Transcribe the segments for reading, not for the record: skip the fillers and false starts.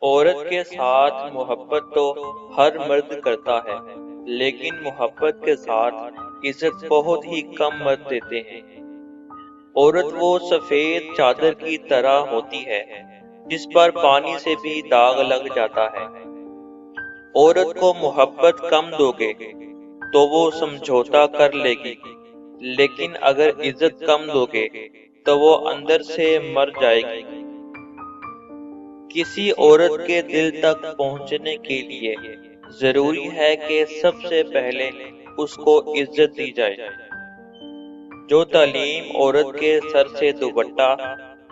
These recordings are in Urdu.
عورت کے ساتھ محبت تو ہر مرد کرتا ہے، لیکن محبت کے ساتھ عزت بہت ہی کم مرد دیتے ہیں۔ عورت وہ سفید چادر کی طرح ہوتی ہے جس پر پانی سے بھی داغ لگ جاتا ہے۔ عورت کو محبت کم دو گے تو وہ سمجھوتا کر لے گی، لیکن اگر عزت کم دو گے تو وہ اندر سے مر جائے گی۔ کسی عورت کے دل تک پہنچنے کے لیے ضروری ہے کہ سب سے پہلے اس کو عزت دی جائے۔ جو تعلیم عورت کے سر سے دوپٹہ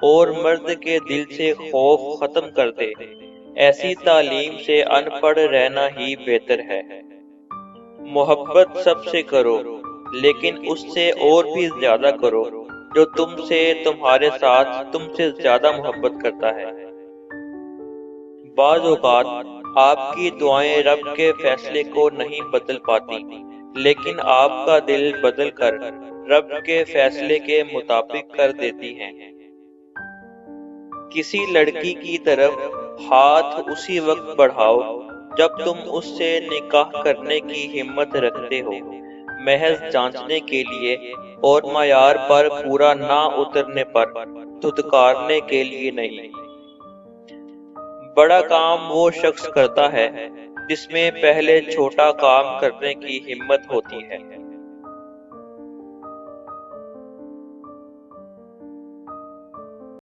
اور مرد کے دل سے خوف ختم کر دے، ایسی تعلیم سے ان پڑھ رہنا ہی بہتر ہے۔ محبت سب سے کرو، لیکن اس سے اور بھی زیادہ کرو جو تم سے، تمہارے ساتھ تم سے زیادہ محبت کرتا ہے۔ بعض اوقات آپ کی دعائیں رب کے فیصلے کو نہیں بدل پاتی، لیکن آپ کا دل بدل کر رب کے فیصلے کے مطابق کر دیتی ہیں۔ کسی لڑکی کی طرف ہاتھ اسی وقت بڑھاؤ جب تم اس سے نکاح کرنے کی ہمت رکھتے ہو، محض جانچنے کے لیے اور معیار پر پورا نہ اترنے پر دھتکارنے کے لیے نہیں۔ بڑا کام وہ شخص کرتا ہے جس میں پہلے چھوٹا کام کرنے کی ہمت ہوتی ہے۔